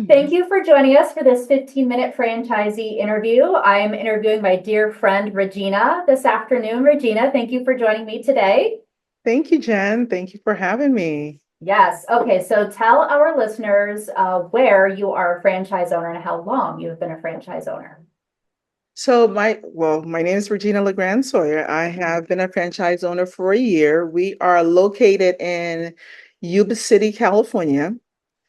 Thank you for joining us for this 15-minute franchisee interview. I am interviewing my dear friend Regina this afternoon. Regina, thank you for joining me today. Thank you, Jen. Thank you for having me. Yes. Okay. So tell our listeners where you are a franchise owner and how long you've been a franchise owner. My name is Regina Le Grand Sawyer. I have been a franchise owner for a year. We are located in Yuba City, California.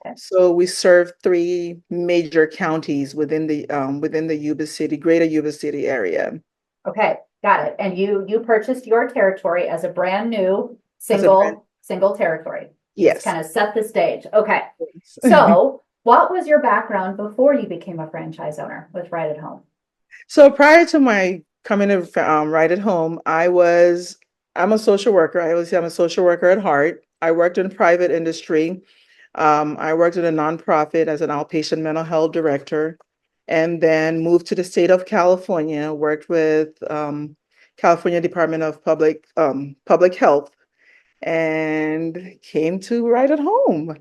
Okay. So we serve three major counties within the Yuba City, greater Yuba City area. Okay. Got it. And you purchased your territory as a brand new As a brand, single territory. Just yes. kind of set the stage. Okay. So what was your background before you became a franchise owner with Right at Home? So prior to my coming to right at home, I'm a social worker. I always say I'm a social worker at heart. I worked in private industry. I worked in a nonprofit as an outpatient mental health director, and then moved to the state of California. Worked with California Department of Public Health, and came to right at home.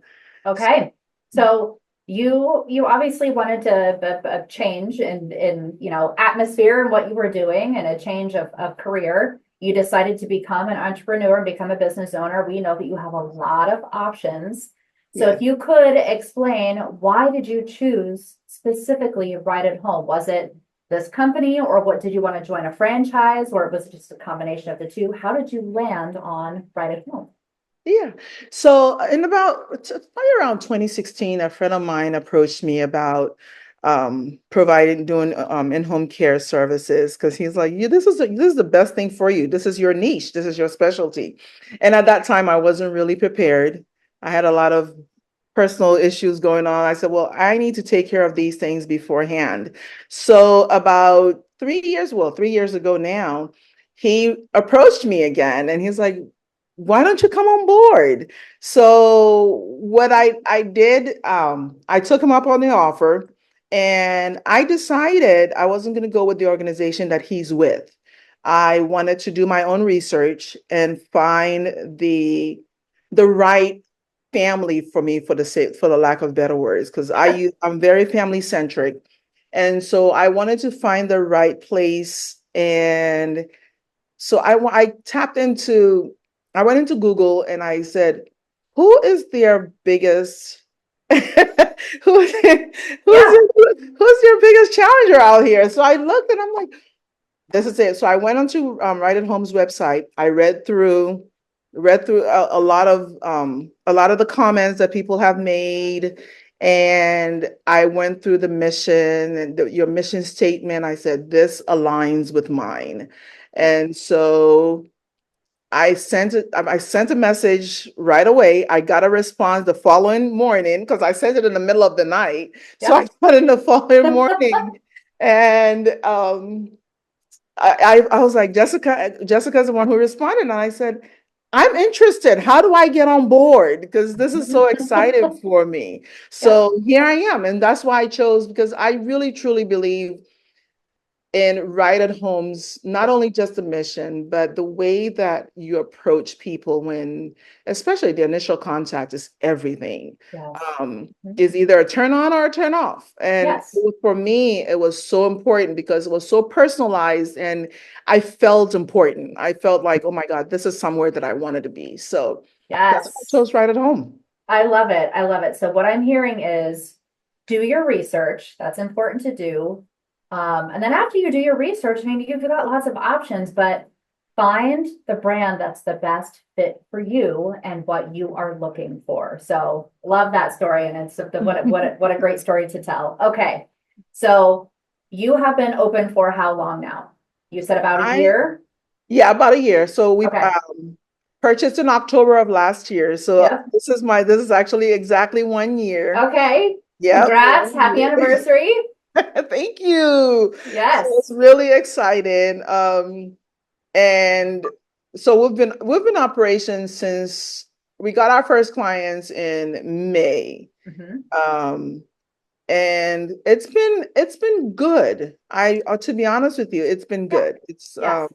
Okay, so you obviously wanted to a change in atmosphere and what you were doing and a change of career. You decided to become an entrepreneur and become a business owner. We know that you have a lot of options. So Yeah. if you could explain, why did you choose specifically Right at Home? Was it this company, or what, did you want to join a franchise, or was it just a combination of the two? How did you land on Right at Home? Yeah. So probably around 2016, a friend of mine approached me about doing in-home care services because he's like, yeah, this is the best thing for you. This is your niche. This is your specialty. And at that time, I wasn't really prepared. I had a lot of personal issues going on. I said, well, I need to take care of these things beforehand. So about 3 years ago now, he approached me again and he's like, why don't you come on board? So what I did, I took him up on the offer, and I decided I wasn't going to go with the organization that he's with. I wanted to do my own research and find the right family for me, for the lack of better words, because I'm very family centric, and so I wanted to find the right place. And so I went into Google and I said, who is their biggest, who's, Yeah. who's your biggest challenger out here? So I looked and I'm like, this is it. So I went onto Right at Home's website. I read through a lot of the comments that people have made, and I went through the mission and your mission statement. I said this aligns with mine, and so I sent a message right away. I got a response the following morning because I sent it in the middle of the night. So I Yep. got it the following morning, and I was like, Jessica's the one who responded. And I said, I'm interested. How do I get on board? Because this is so exciting for me. Yep. So here I am. And that's why I chose, because I really truly believe in Right at Home's, not only just the mission, but the way that you approach people when, especially the initial contact, is everything. Yes. Mhm. Is either a turn on or a turn off. And Yes. for me, it was so important because it was so personalized and I felt important. I felt like, oh my God, this is somewhere that I wanted to be. So that's why I Yes. chose Right at Home. I love it. I love it. So what I'm hearing is do your research. That's important to do. And then after you do your research, I mean, you've got lots of options, but find the brand that's the best fit for you and what you are looking for. So love that story. And it's what a great story to tell. Okay. So you have been open for how long now? You said about a I year? Yeah, about a year. So we Okay. purchased in October of last year. So Yep. this is actually exactly 1 year. Okay. Yep, Congrats. 1 Happy year. anniversary. Thank you. So it's Yes. really exciting. And so we've been in operation since we got our first clients in May. Mhm. Um, and it's been good. To be honest with you, it's been Yeah. good. It's Yes.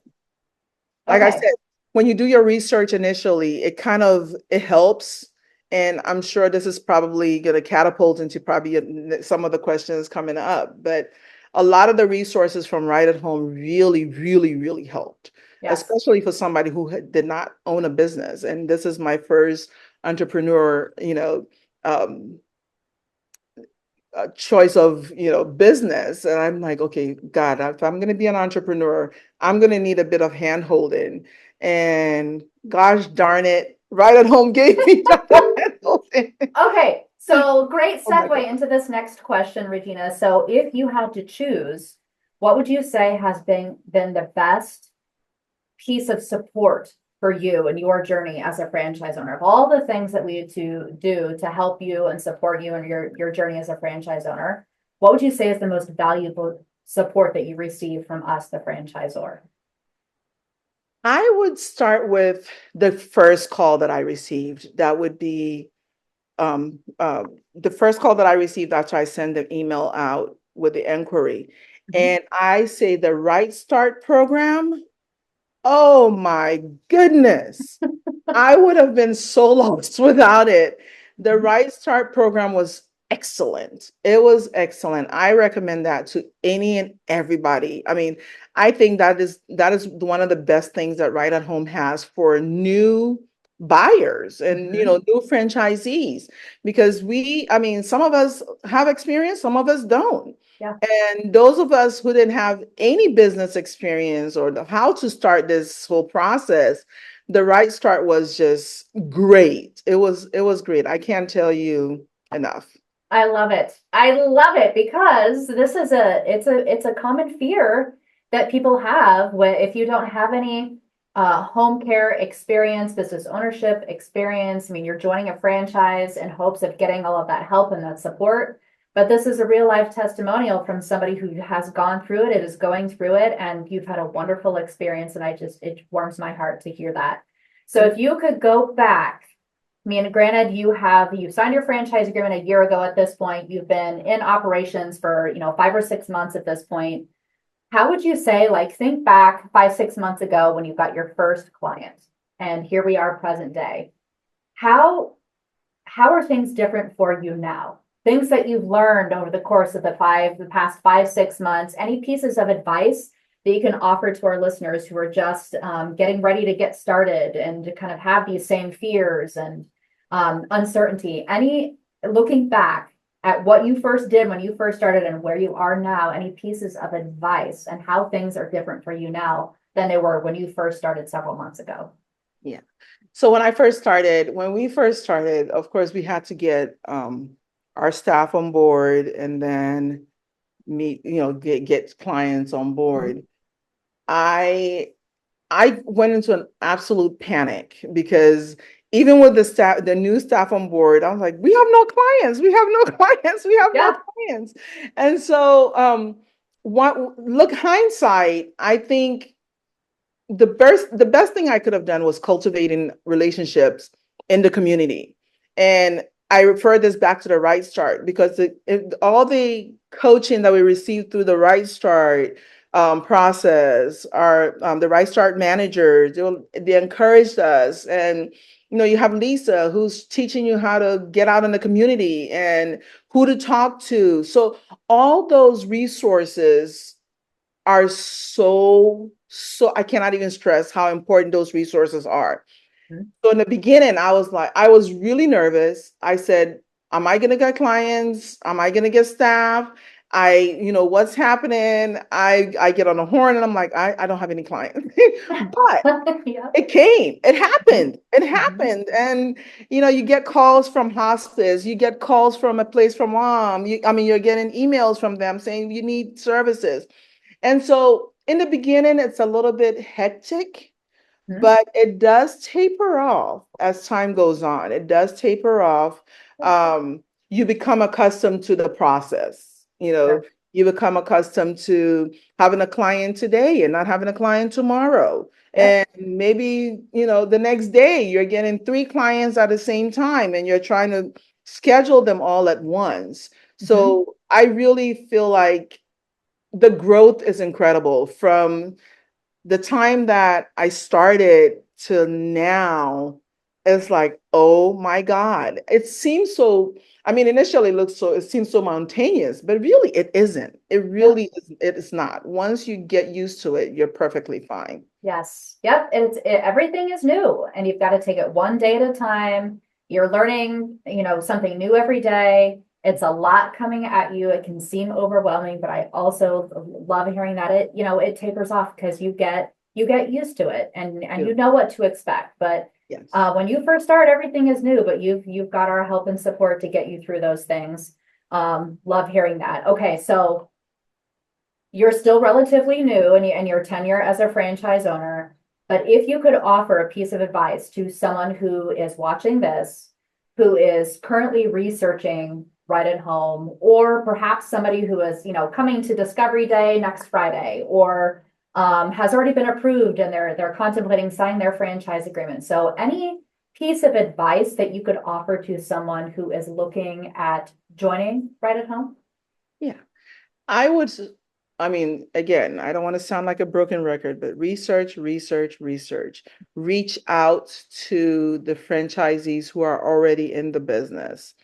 like I Okay. said, when you do your research initially, it helps and I'm sure this is probably going to catapult into probably some of the questions coming up, but a lot of the resources from Right at Home really, really, really helped, Yes. especially for somebody who did not own a business. And this is my first entrepreneur, um, choice of, business. And I'm like, okay, God, if I'm going to be an entrepreneur, I'm going to need a bit of hand holding. And gosh darn it, Right at Home gave me that hand holding. Okay, so great Oh my segue God. into this next question, Regina. So if you had to choose, what would you say has been the best piece of support for you and your journey as a franchise owner? Of all the things that we had to do to help you and support you in your journey as a franchise owner, what would you say is the most valuable support that you received from us, the franchisor? I would start with the first call that I received. That would be the first call that I received after I send the email out with the inquiry. Mhm. And I say the Right Start program. Oh my goodness. I would have been so lost without it. The Mhm. Right Start program was excellent. It was excellent. I recommend that to any and everybody. I mean, I think that is one of the best things that Right at Home has for new buyers and Mhm. new franchisees, because I mean, some of us have experience, some of us don't. Yeah. And those of us who didn't have any business experience or how to start this whole process, the Right Start was just great. It was great. I can't tell you enough. I love it. I love it because this is it's a common fear that people have when if you don't have any home care experience, business ownership experience. I mean, you're joining a franchise in hopes of getting all of that help and that support. But this is a real life testimonial from somebody who has gone through it, is going through it, and you've had a wonderful experience. And it warms my heart to hear that. So if you could go back, I mean, granted, you signed your franchise agreement a year ago at this point. You've been in operations for, 5 or 6 months at this point. How would you say, like, think back 5, 6 months ago when you got your first client, and here we are present day. How how are things different for you now? Things that you've learned over the course of the past 5, 6 months, any pieces of advice that you can offer to our listeners who are just getting ready to get started and to kind of have these same fears and uncertainty. Any looking back at what you first did when you first started and where you are now, any pieces of advice and how things are different for you now than they were when you first started several months ago? Yeah. So when we first started, of course, we had to get our staff on board and then get clients on Mhm. board. I I went into an absolute panic because even with the new staff on board, I was like, we have no clients, we have no clients, we have no Yeah. clients. And so, hindsight, I think the best thing I could have done was cultivating relationships in the community. And I refer this back to the Right Start because all the coaching that we received through the Right Start process, our the Right Start managers, they encouraged us. And you have Lisa who's teaching you how to get out in the community and who to talk to. So all those resources are so I cannot even stress how important those resources are. Mhm. So in the beginning, I was really nervous. I said, am I gonna get clients? Am I gonna get staff? What's happening? I get on the horn and I'm like, I don't have any clients. But Yeah. it came, it Mhm. happened, it Mhm. happened. And you get calls from hospice, you get calls from a place from mom. You're getting emails from them saying you need services. And so in the beginning, it's a little bit hectic, Mhm. but it does taper off as time goes on. It does taper off. You become accustomed to the process. Sure. You become accustomed to having a client today and not having a client tomorrow. Yep. And maybe, the next day you're getting three clients at the same time and you're trying to schedule them all at once. Mhm. So I really feel like the growth is incredible from the time that I started to now. it's like, oh my God. It seems so, I mean, initially it seems so mountainous, but really it isn't. It Yeah. really is, it is not. Once you get used to it, you're perfectly fine. Yes. Yep. Everything is new and you've got to take it one day at a time. You're learning, something new every day. It's a lot coming at you. It can seem overwhelming, but I also love hearing that it tapers off because you get used to it and Yeah. you know what to expect. But Yes. when you first start, everything is new, but you've got our help and support to get you through those things. Love hearing that. Okay, so you're still relatively new and your tenure as a franchise owner, but if you could offer a piece of advice to someone who is watching this, who is currently researching right at home, or perhaps somebody who is, coming to Discovery Day next Friday, or has already been approved and they're contemplating signing their franchise agreement. So any piece of advice that you could offer to someone who is looking at joining right at home? Yeah. I would, I mean, again, I don't want to sound like a broken record, but research, research, research. Reach out to the franchisees who are already in the business.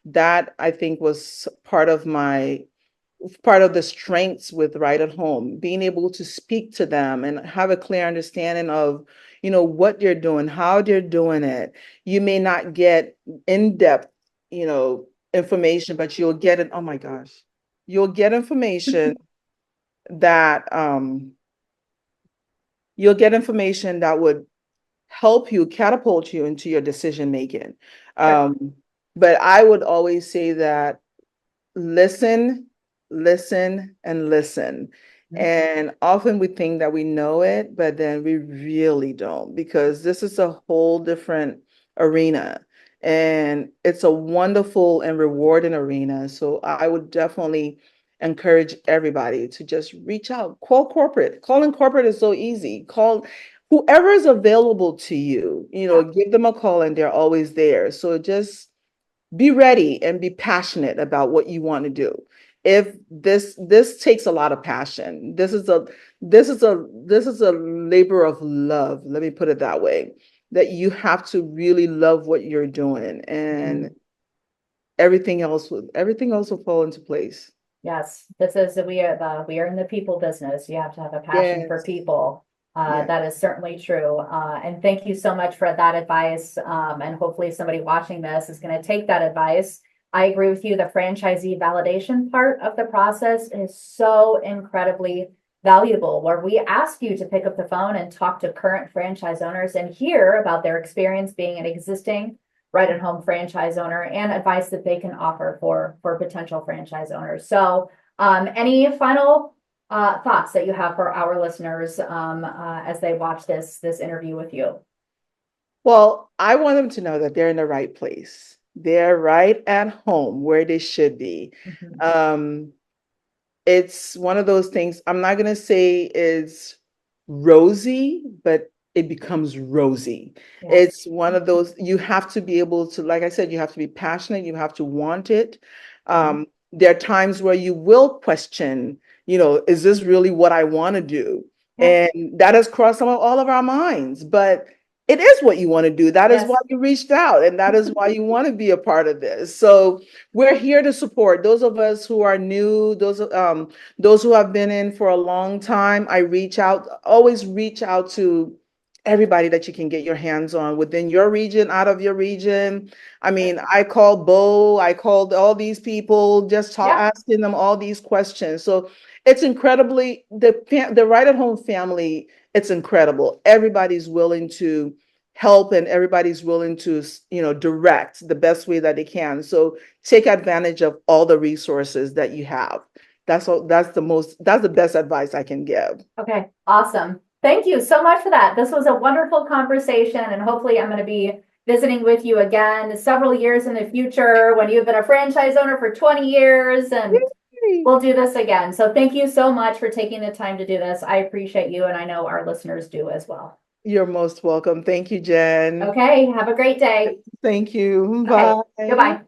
That I think was part of the strengths with Right at Home, being able to speak to them and have a clear understanding of, what they're doing, how they're doing it. You may not get in-depth, information, but you'll get it. Oh my gosh. You'll get information that you'll get information that would help you catapult you into your decision making. Sure. But I would always say that listen, listen, and listen. And often we think that we know it, but then we really don't, because this is a whole different arena. And it's a wonderful and rewarding arena. So I would definitely encourage everybody to just reach out, call corporate. Calling corporate is so easy. Call whoever is available to you, Yeah. give them a call and they're always there. So just be ready and be passionate about what you want to do. If this takes a lot of passion. This is a labor of love. Let me put it that way. That you have to really love what you're doing, and everything else will fall into place. Yes, this is we are in the people business. You have to have a passion for Yes. people. Yeah. That is certainly true. And thank you so much for that advice. And hopefully somebody watching this is going to take that advice. I agree with you. The franchisee validation part of the process is so incredibly valuable, where we ask you to pick up the phone and talk to current franchise owners and hear about their experience being an existing right at home franchise owner and advice that they can offer for potential franchise owners. So any final thoughts that you have for our listeners as they watch this interview with you? Well, I want them to know that they're in the right place. They're right at home where they should be. Mhm. Um, it's one of those things, I'm not going to say is rosy, but it becomes rosy. Yes. It's one of those, you have to be able to, like I said, you have to be passionate, you have to want it. Mhm. There are times where you will question, is this really what I want to do? Yeah. And that has crossed all of our minds, but it is what you want to do. That is why Yes. you reached out, and that is why you want to be a part of this. So we're here to support those of us who are new, those who have been in for a long time. Always reach out to everybody that you can get your hands on within your region, out of your region. I mean, I called Bo, I called all these people, just Yeah. asking them all these questions. So it's incredibly the right at home family. It's incredible. Everybody's willing to help and everybody's willing to direct the best way that they can. So take advantage of all the resources that you have. That's the best advice I can give. Okay. Awesome. Thank you so much for that. This was a wonderful conversation, and hopefully, I'm going to be visiting with you again several years in the future when you've been a franchise owner for 20 years, and Yay. we'll do this again. So, thank you so much for taking the time to do this. I appreciate you, and I know our listeners do as well. You're most welcome. Thank you, Jen. Okay. Have a great day. Thank you. Okay. Bye. Goodbye.